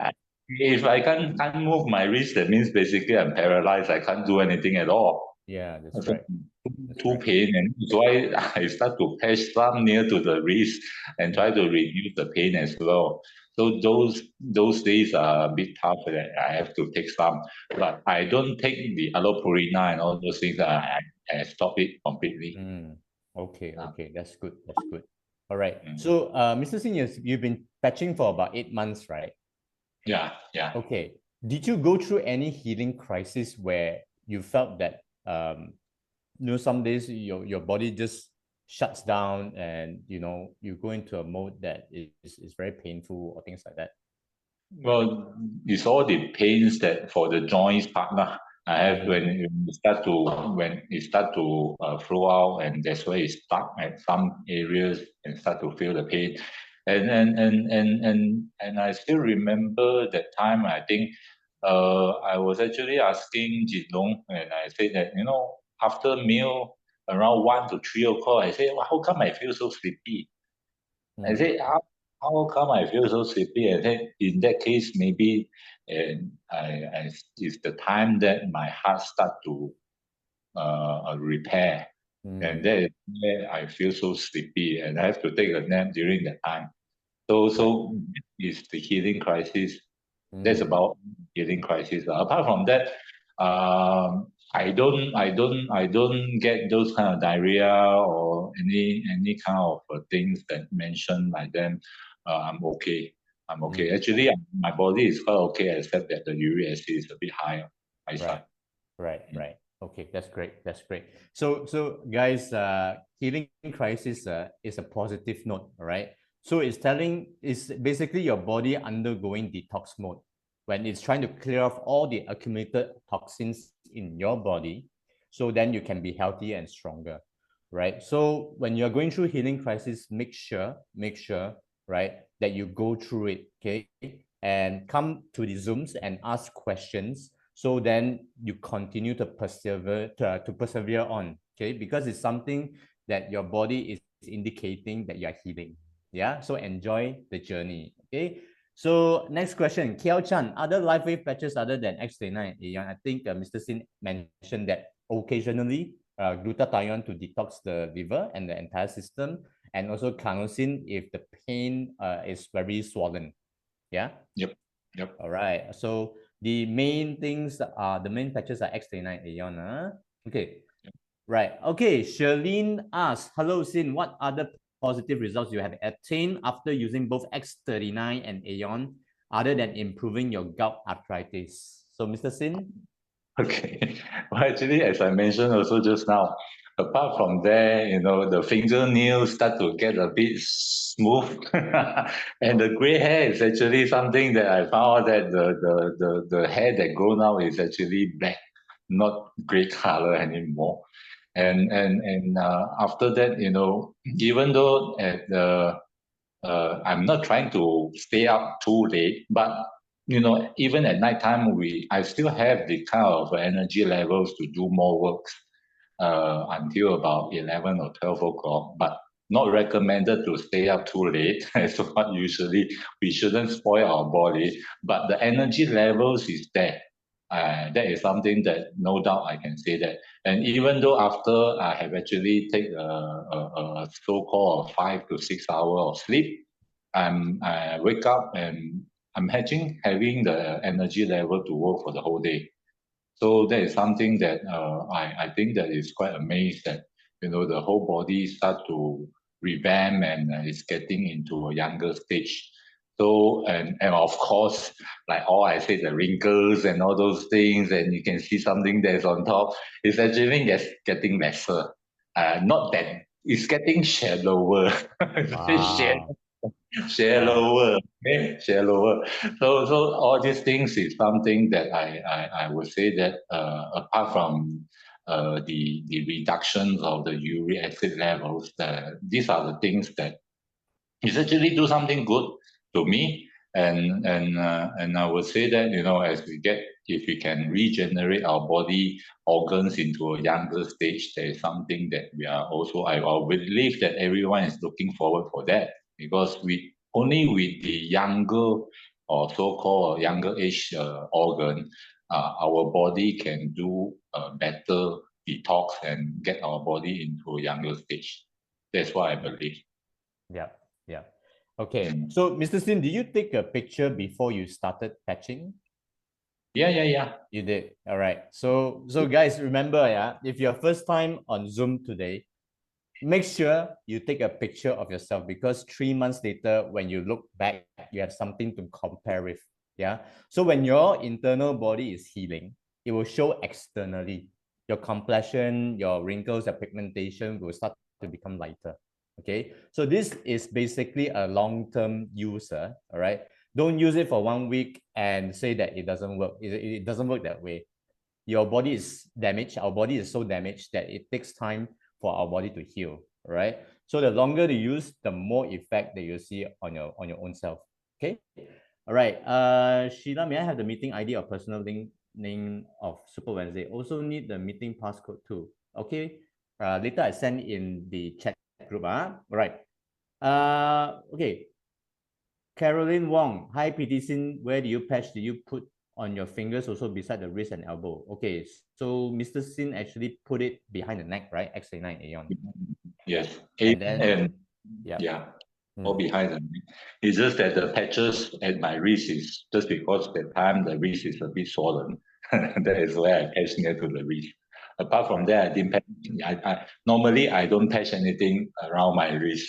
If I can't move my wrist, that means basically I'm paralyzed. I can't do anything at all. Yeah, that's right. Too pain, and that's why I start to patch some near to the wrist and try to reduce the pain as well. So those days are a bit tough that I have to take some, but I don't take the allopurina and all those things. I stop it completely. Okay, that's good. All right. So, Mr. Singh, you've been patching for about 8 months, right? Yeah. Okay. Did you go through any healing crisis where you felt that some days your body just shuts down and you go into a mode that is very painful or things like that? Well, it's all the pains that for the joints partner I have when it start to flow out, and that's where it stuck at some areas and start to feel the pain. And I still remember that time. I think I was actually asking Jin Long, and I said that after meal around 1 to 3 o'clock, I said, well, how come I feel so sleepy? I said, how come I feel so sleepy? And then in that case, maybe it's the time that my heart start to repair. And that is where I feel so sleepy and I have to take a nap during that time. So it's the healing crisis. That's about healing crisis. Apart from that, I don't get those kind of diarrhea or any kind of things that mentioned like them. I'm okay. I'm okay. Actually, my body is quite okay, except that the uric acid is a bit higher. Right. Okay, that's great. That's great. So guys, healing crisis is a positive note, all right? So it's basically your body undergoing detox mode when it's trying to clear off all the accumulated toxins in your body, so then you can be healthier and stronger, right? So when you're going through healing crisis, make sure, right, that you go through it, okay? And come to the Zooms and ask questions. So then you continue to persevere on, okay? Because it's something that your body is indicating that you are healing. Yeah. So enjoy the journey. Okay. So next question, Kiao Chan, other LifeWave patches other than X39, I think Mr. Sin mentioned that occasionally glutathione to detox the liver and the entire system, and also carnosine if the pain is very swollen. Yeah. Yep. All right. So the main things are the main patches are X39, Aeon. Okay. Yep. Right. Okay. Charlene asks, hello, Sin, what other positive results you have attained after using both X39 and Aeon other than improving your gout arthritis? So, Mr. Sin? Okay. Well, actually, as I mentioned also just now, apart from there, the fingernails start to get a bit smooth, and the gray hair is actually something that I found that the hair that grow now is actually black, not gray color anymore. And after that, even though I'm not trying to stay up too late, but even at nighttime, I still have the kind of energy levels to do more work until about 11 or 12 o'clock, but not recommended to stay up too late. As what usually we shouldn't spoil our body, but the energy levels is there. That is something that no doubt I can say that. And even though after I have actually take a so-called 5 to 6 hours of sleep, I wake up and I'm having the energy level to work for the whole day. So that is something that I think that is quite amazed that the whole body start to revamp and it's getting into a younger stage. So and of course, like all I said, the wrinkles and all those things, and you can see something that's on top. It's actually getting lesser. Not that it's getting shallower. Wow. Shallower, okay? Shallower. So all these things is something that I would say that apart from the reductions of the uric acid levels, these are the things that is actually do something good to me. And I would say that as if we can regenerate our body organs into a younger stage, there is something that we are also I believe that everyone is looking forward for that, because we only with the younger or so-called younger age organ, our body can do a better detox and get our body into a younger stage. That's what I believe. Yeah. Okay. So, Mr. Sin, did you take a picture before you started patching? Yeah. You did. All right. So guys, remember, if you're first time on Zoom today, make sure you take a picture of yourself, because 3 months later, when you look back, you have something to compare with. Yeah. So when your internal body is healing, it will show externally. Your complexion, your wrinkles, your pigmentation will start to become lighter. Okay. So this is basically a long-term user. All right. Don't use it for 1 week and say that it doesn't work. It doesn't work that way. Your body is damaged. Our body is so damaged that it takes time for our body to heal, right? So the longer you use, the more effect that you see on your own self. Okay. All right. Sheila, may I have the meeting ID or personal link name of Super Wednesday? Also need the meeting passcode too. Okay. Later I send in the chat group. All right. Okay. Caroline Wong. Hi, PT Sin. Where do you patch? Do you put on your fingers also beside the wrist and elbow? Okay, so Mr. Sin actually put it behind the neck, right? X39 Aeon. Yes. And then, And yeah. yeah, all behind the neck. It's just that the patches at my wrist is just because at the time the wrist is a bit swollen. That is why I patch near to the wrist. Apart from that, I didn't patch. Normally I don't patch anything around my wrist.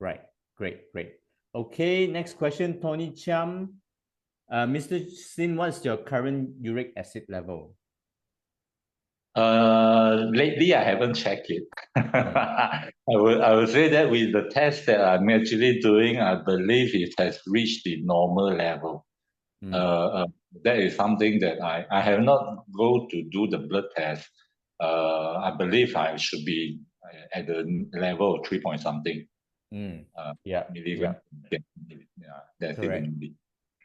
Right. Great. Okay, next question, Tony Cham. Mr. Sin, what's your current uric acid level? Lately I haven't checked it. I would say that with the test that I'm actually doing, I believe it has reached the normal level. That is something that I have not go to do the blood test. I believe I should be at the level of 3 point something. Milligram. That's Correct. it.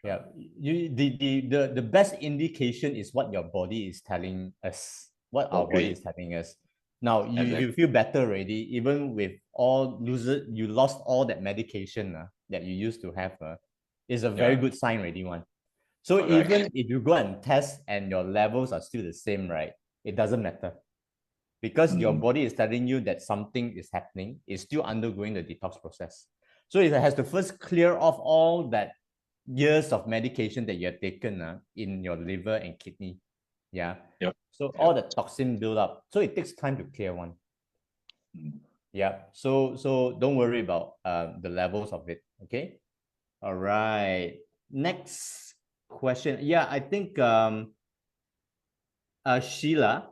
Yeah, the best indication is what your body is telling us, what our body is telling us. Now you feel better already, even with you lost all that medication that you used to have. Is a very good sign already one. So even if you go and test and your levels are still the same, right? It doesn't matter. Because your body is telling you that something is happening, it's still undergoing the detox process. So it has to first clear off all that years of medication that you have taken in your liver and kidney. Yeah. So all the toxin build up. So it takes time to clear one. Yeah. So don't worry about the levels of it. Okay. All right. Next question. Yeah, I think Sheila,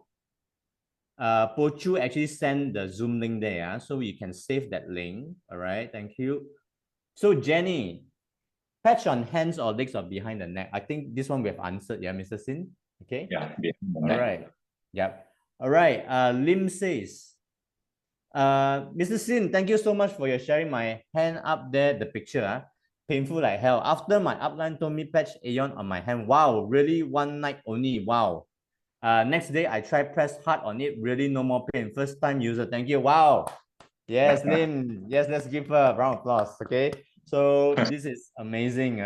Pochu actually sent the Zoom link there, so you can save that link. All right, thank you. So Jenny, patch on hands or legs or behind the neck. I think this one we have answered. Yeah, Mr. Sin. Okay. Yeah. Behind the All neck. right. Yep. All right. Lim says, Mr. Sin, thank you so much for your sharing my hand up there. The picture. Painful like hell. After my upline told me patch Aeon on my hand. Wow, really one night only. Wow. Next day, I try press hard on it. Really no more pain. First time user. Thank you. Wow. Yes, Lim. Yes, let's give her a round of applause. Okay. So this is amazing.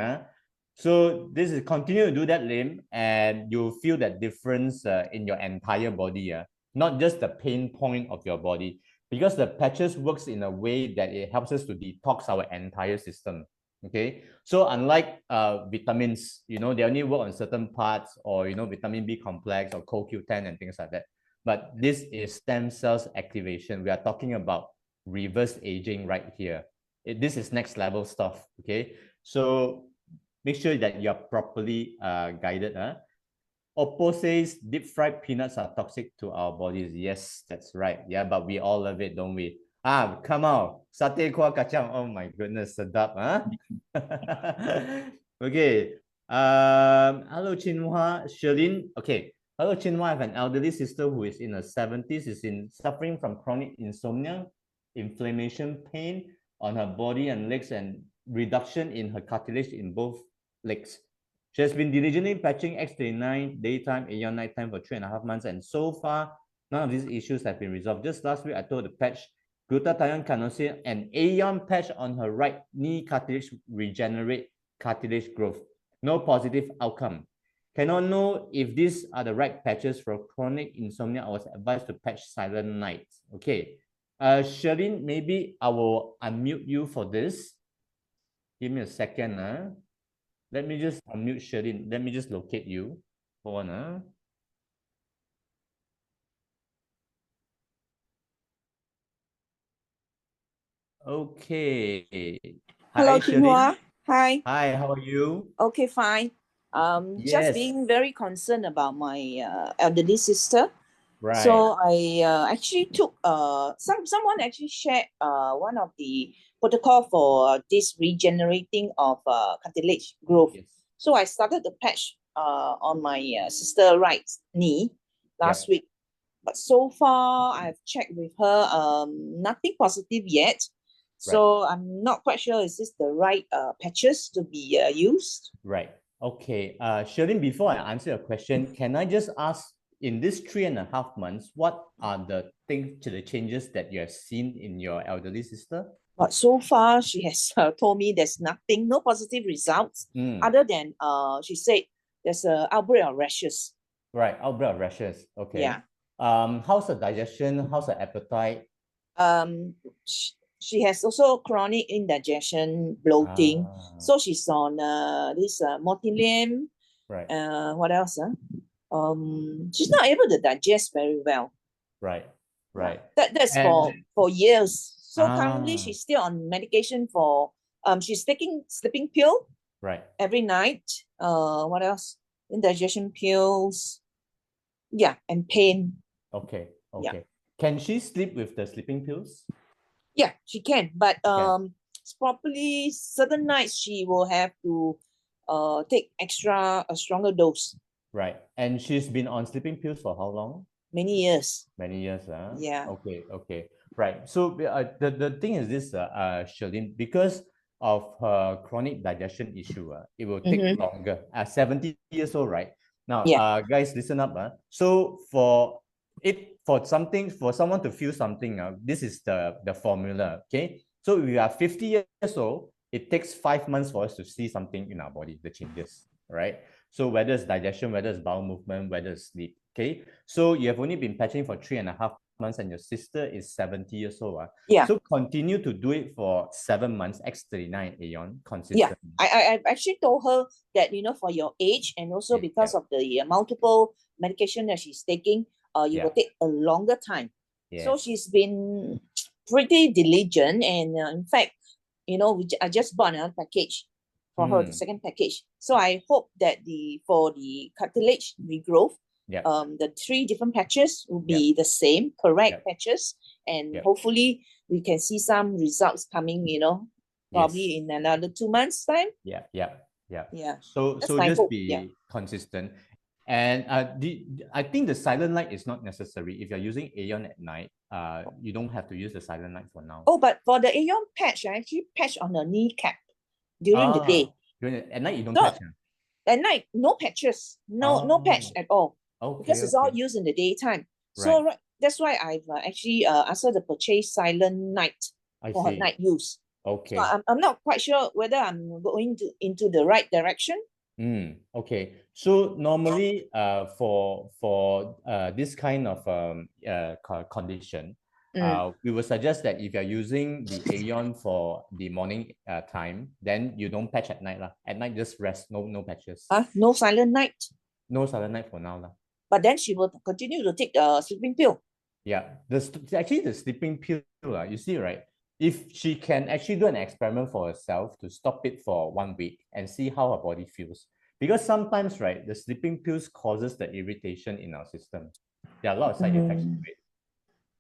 So this is continue to do that, Lim, and you'll feel that difference in your entire body. Not just the pain point of your body. Because the patches works in a way that it helps us to detox our entire system. Okay, so unlike vitamins, they only work on certain parts, or vitamin B complex or CoQ10 and things like that. But this is stem cells activation. We are talking about reverse aging right here. This is next level stuff. Okay, so make sure that you are properly guided. Oppo says deep fried peanuts are toxic to our bodies. Yes, that's right. Yeah, but we all love it, don't we? Come on. Satay kuah kacang. Oh my goodness, sedap, huh? Okay. Hello, Chinhua. Sherlyn. Okay. Hello, Chinhua. I have an elderly sister who is in her 70s, suffering from chronic insomnia, inflammation, pain on her body and legs, and reduction in her cartilage in both legs. She has been diligently patching X39 daytime, Aeon nighttime for 3.5 months, and so far, none of these issues have been resolved. Just last week, I told the patch glutathione carnosine and Aeon patch on her right knee cartilage regenerate cartilage growth. No positive outcome. Cannot know if these are the right patches for chronic insomnia. I was advised to patch Silent Night. Okay. Sherlyn, maybe I will unmute you for this. Give me a second. Let me just unmute Sherlyn. Let me just locate you. Hold on. Okay. Hello, Hi, Sherlyn. Hi. Hi, how are you? Okay, fine. Yes. Just being very concerned about my elderly sister. Right. So I actually took someone actually shared one of the protocol for this regenerating of cartilage growth. Yes. So I started the patch on my sister right knee last week. But so far I've checked with her, nothing positive yet. So I'm not quite sure is this the right patches to be used. Right. Okay. Sherlyn, before I answer your question, can I just ask in this 3.5 months, what are the changes that you have seen in your elderly sister? But so far, she has told me there's nothing, no positive results, other than she said there's an outbreak of rashes. Right, outbreak of rashes. Okay. Yeah. How's her digestion? How's her appetite? She has also chronic indigestion, bloating. So she's on this mortilium. Right. What else? She's not able to digest very well. Right. Right. That's for years. So currently she's still on medication for she's taking sleeping pill every night. What else? Indigestion pills. Yeah, and pain. Okay. Yeah. Can she sleep with the sleeping pills? Yeah, she can, but probably certain nights she will have to take a stronger dose. Right. And she's been on sleeping pills for how long? Many years. Many years, huh? Yeah. Okay. Right. So the thing is this, Charlene, because of her chronic digestion issue, it will take longer. 70 years old, right? Now, guys, listen up. So for someone to feel something, this is the formula. Okay. So if you are 50 years old, it takes 5 months for us to see something in our body, the changes, right? So whether it's digestion, whether it's bowel movement, whether it's sleep. Okay. So you have only been patching for 3.5 months and your sister is 70 years old. Yeah. So continue to do it for 7 months, X39 Aeon, consistently. Yeah. I've actually told her that, for your age and also because of the multiple medication that she's taking, you will take a longer time. So she's been pretty diligent, and in fact, I just bought another package for her, the second package. So I hope that for the cartilage regrowth, the 3 different patches will be the same, correct patches, and hopefully we can see some results coming, probably in another 2 months' time. Yeah. So just hope. be consistent. And I think the silent light is not necessary. If you're using Aeon at night, you don't have to use the silent light for now. Oh, but for the Aeon patch, I actually patch on the kneecap during the day. At night, you don't patch? At night, no patches. No patch at all. Okay, because it's all used in the daytime. So that's why I've actually asked her to purchase silent night for her night use. Okay. So I'm not quite sure whether I'm going into the right direction. Okay. So normally, for this kind of condition, we would suggest that if you're using the Aeon for the morning time, then you don't patch at night. At night, just rest, no patches. No silent night? No silent night for now. But then she will continue to take the sleeping pill. Yeah, actually the sleeping pill, you see, right? If she can actually do an experiment for herself to stop it for 1 week and see how her body feels. Because sometimes, right, the sleeping pills causes the irritation in our system. There are a lot of side effects to it.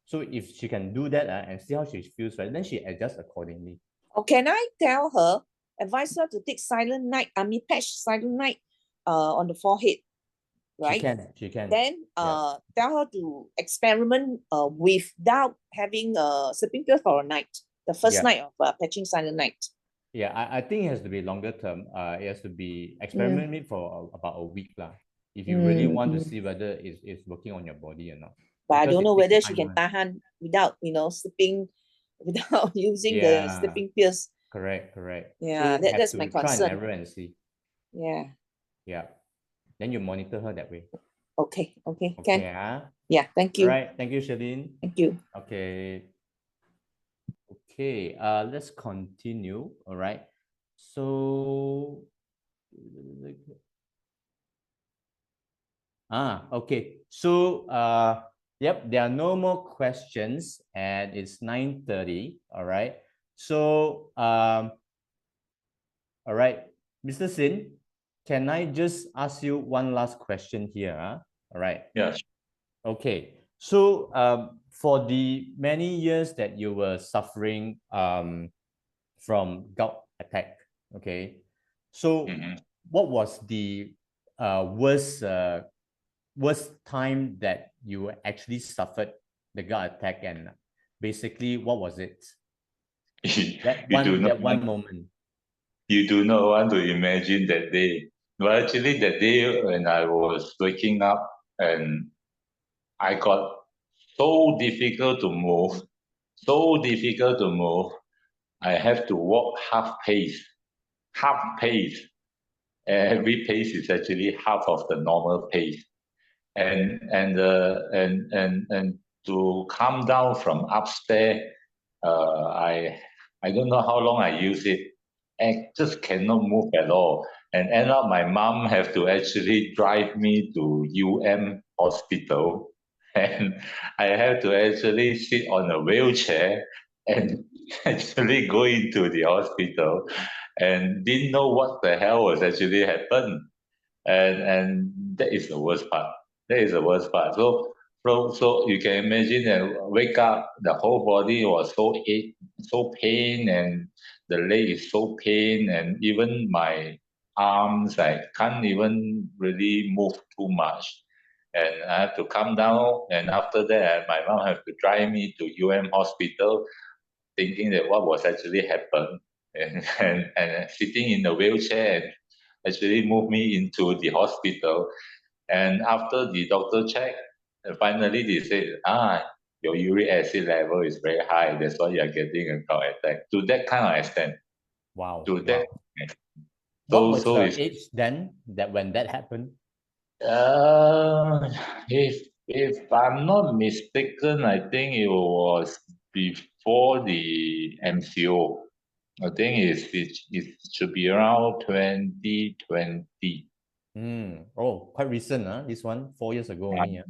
So if she can do that and see how she feels, right, then she adjusts accordingly. Or can I tell her, advise her to take silent night, patch silent night on the forehead, right? She can. Then tell her to experiment without having a sleeping pill for a night, the first night of patching silent night. Yeah, I think it has to be longer term. It has to be experimented for about a week. If you really want to see whether it's working on your body or not. But I don't know whether she can tahan without, sleeping, without using the sleeping pills. Correct. Yeah, so that's my concern. Try and error and see. Yeah. Then you monitor her that way. Okay. Can. Yeah, thank you. Right. Thank you, Charlene. Thank you. Okay, let's continue. All right. So okay. So there are no more questions and it's 9:30. All right. So all right, Mr. Sin, can I just ask you one last question here? All right. Yes. Okay. So for the many years that you were suffering from gout attack, okay, so what was the worst time that you actually suffered the gout attack, and basically what was it? that one moment. You do not want to imagine that day. But actually that day when I was waking up and I got so difficult to move, so difficult to move. I have to walk half pace, half pace. Every pace is actually half of the normal pace. And to come down from upstairs, I don't know how long I use it. I just cannot move at all. And end up my mom have to actually drive me to hospital, and I have to actually sit on a wheelchair and actually go into the hospital, and didn't know what the hell was actually happened. And that is the worst part. That is the worst part. So you can imagine that wake up, the whole body was so ache, so pain, and the leg is so pain, and even my arms, I can't even really move too much. And I have to come down, and after that, my mom have to drive me to hospital, thinking that what was actually happened, and sitting in the wheelchair and actually moved me into the hospital. And after the doctor checked, finally they said, your uric acid level is very high. That's why you're getting a gout attack. To that kind of extent. Wow. To that extent. What was So the it's, age then that when that happened? if I'm not mistaken, I think it was before the MCO. I think it should be around 2020. Oh, quite recent, huh? This one, 4 years ago only. Yeah.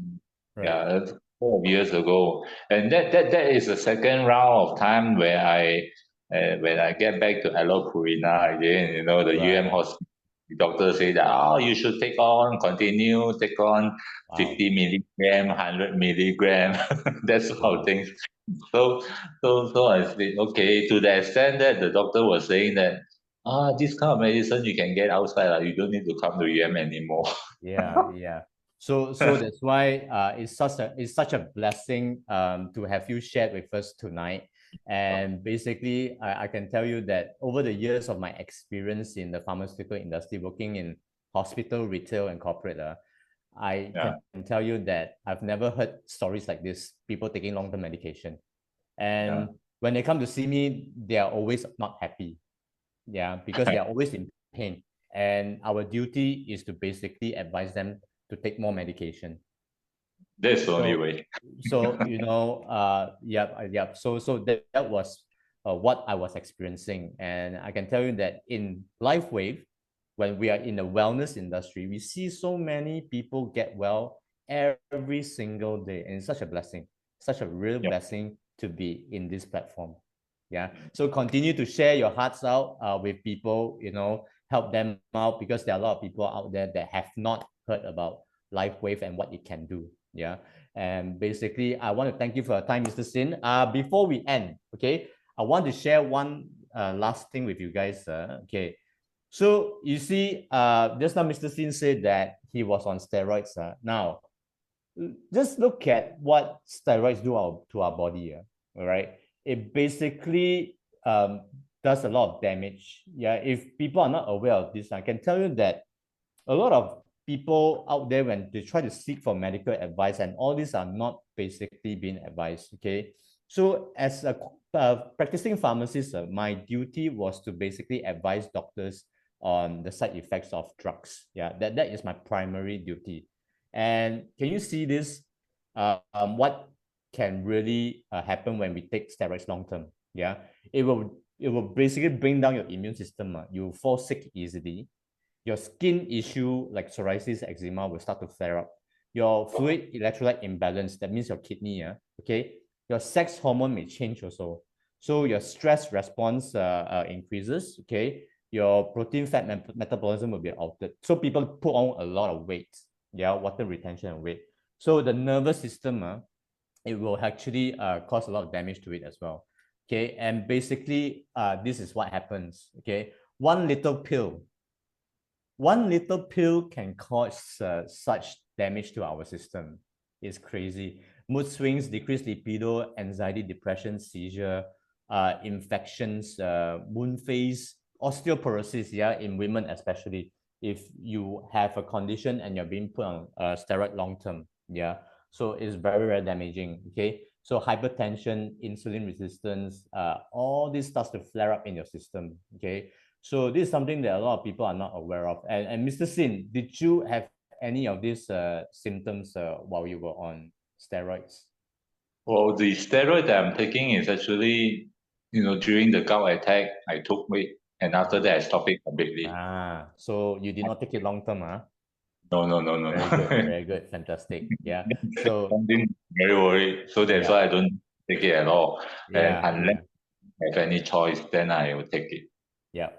Right. Yeah, that's 4 years ago, and that is the second round of time where when I get back to Purina again, the Right. hospital, the doctor say that you should continue take on 50 milligram, 100 milligram, that sort of things. So I said, okay, to the extent that the doctor was saying that this kind of medicine you can get outside, you don't need to come to anymore. Yeah. So that's why it's such a blessing to have you shared with us tonight. And basically, I can tell you that over the years of my experience in the pharmaceutical industry, working in hospital, retail, and corporate, I Yeah. can tell you that I've never heard stories like this, people taking long-term medication. And when they come to see me, they are always not happy. Yeah, because they are always in pain. And our duty is to basically advise them to take more medication. That's the only way. So So that was what I was experiencing, and I can tell you that in LifeWave, when we are in the wellness industry, we see so many people get well every single day, and it's such a blessing, such a real blessing to be in this platform. Yeah. So continue to share your hearts out with people, help them out, because there are a lot of people out there that have not heard about LifeWave and what it can do. Yeah. And basically, I want to thank you for your time, Mr. Sin. Before we end, okay, I want to share one last thing with you guys. Okay. So you see, just now Mr. Sin said that he was on steroids. Now, just look at what steroids do to our body. All right. It basically does a lot of damage. Yeah. If people are not aware of this, I can tell you that a lot of people out there, when they try to seek for medical advice, and all these are not basically being advised. Okay. So as a practicing pharmacist, my duty was to basically advise doctors on the side effects of drugs. Yeah, that is my primary duty. And can you see this? What can really happen when we take steroids long term? Yeah, it will basically bring down your immune system. You fall sick easily. Your skin issue like psoriasis, eczema will start to flare up. Your fluid electrolyte imbalance, that means your kidney, okay? Your sex hormone may change also. So your stress response increases, okay? Your protein fat metabolism will be altered. So people put on a lot of weight, water retention and weight. So the nervous system, it will actually cause a lot of damage to it as well. Okay, and basically, this is what happens. Okay, one little pill can cause such damage to our system. It's crazy. Mood swings, decreased libido, anxiety, depression, seizure, infections, wound phase, osteoporosis, in women especially, if you have a condition and you're being put on steroid long term, So it's very, very damaging. Okay. So hypertension, insulin resistance, all this starts to flare up in your system. Okay. So this is something that a lot of people are not aware of. And Mr. Sin, did you have any of these symptoms while you were on steroids? Well, the steroid that I'm taking is actually, during the gout attack, I took weight, and after that, I stopped it completely. So you did not take it long term, huh? No. Very good, very good, fantastic. Yeah. So Something very worried. So that's why I don't take it at all. And unless I have any choice, then I will take it. Yeah.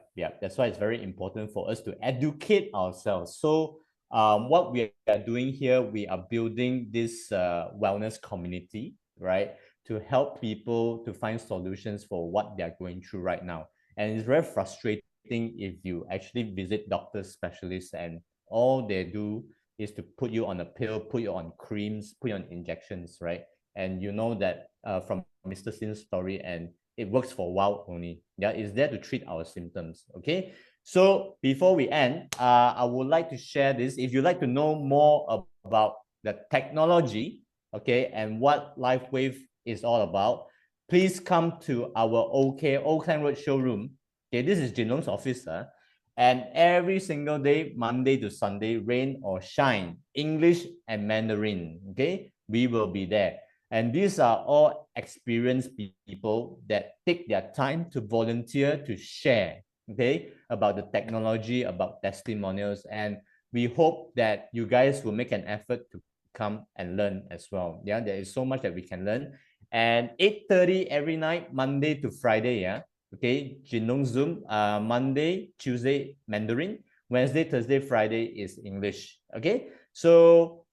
That's why it's very important for us to educate ourselves. So what we are doing here, we are building this wellness community, right? To help people to find solutions for what they're going through right now. And it's very frustrating if you actually visit doctors, specialists, and all they do is to put you on a pill, put you on creams, put you on injections, right? And you know that from Mr. Sin's story, and it works for a while only. Yeah, it's there to treat our symptoms. Okay. So before we end, I would like to share this. If you'd like to know more about the technology, okay, and what LifeWave is all about, please come to our Oakland Road showroom. Okay, this is Jinlong's office. And every single day, Monday to Sunday, rain or shine, English and Mandarin, okay, we will be there. And these are all experienced people that take their time to volunteer to share, okay, about the technology, about testimonials. And we hope that you guys will make an effort to come and learn as well. Yeah, there is so much that we can learn. And 8:30 every night, Monday to Friday, yeah. Okay, Jinlong Zoom, Monday, Tuesday, Mandarin, Wednesday, Thursday, Friday is English. Okay, so,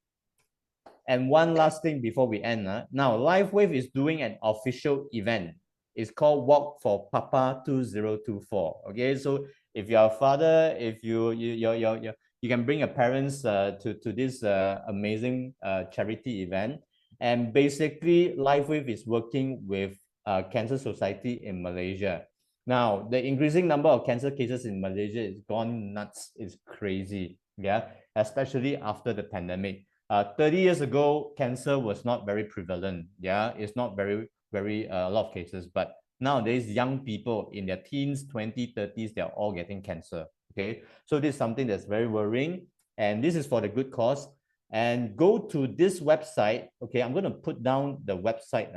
and one last thing before we end. Now, LifeWave is doing an official event. It's called Walk for Papa 2024. Okay, so if you're a father, if you can bring your parents to this amazing charity event. And basically, LifeWave is working with Cancer Society in Malaysia. Now, the increasing number of cancer cases in Malaysia is gone nuts. It's crazy, yeah, especially after the pandemic. 30 years ago, cancer was not very prevalent, yeah, it's not very a lot of cases, but nowadays, young people in their teens, 20s, 30s, they're all getting cancer, okay? So this is something that's very worrying, and this is for the good cause. And go to this website, okay? I'm going to put down the website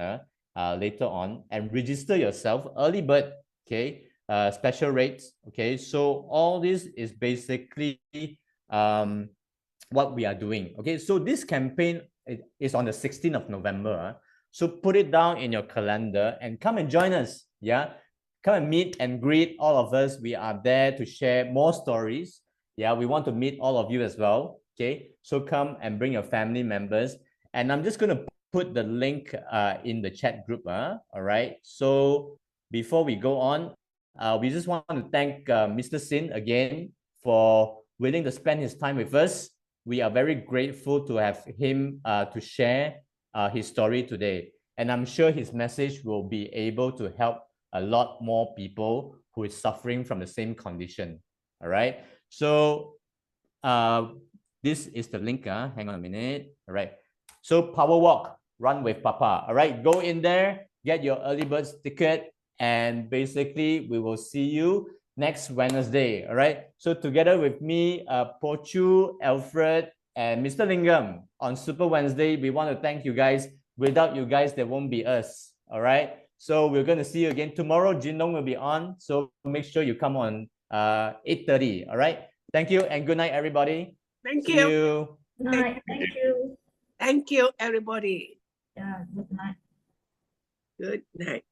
later on and register yourself, early bird, okay? Special rates, okay? So all this is basically what we are doing, okay? So this campaign is on the 16th of November. So put it down in your calendar and come and join us, yeah? Come and meet and greet all of us. We are there to share more stories. Yeah, we want to meet all of you as well, okay? So come and bring your family members. And I'm just going to put the link in the chat group, all right? So before we go on, we just want to thank Mr. Sin again for willing to spend his time with us. We are very grateful to have him to share his story today. And I'm sure his message will be able to help a lot more people who is suffering from the same condition. All right. So this is the link. Hang on a minute. All right. So Power Walk, Run with Papa. All right. Go in there, get your early bird ticket, and basically we will see you next Wednesday. All right. So together with me, Pochu, Alfred, and Mr. Lingam on Super Wednesday, we want to thank you guys. Without you guys, there won't be us. All right. So we're going to see you again tomorrow. Jinlong will be on. So make sure you come on 8:30. All right. Thank you and good night, everybody. Thank See you. Good night. Thank you. Thank you, everybody. Yeah, good night. Good night.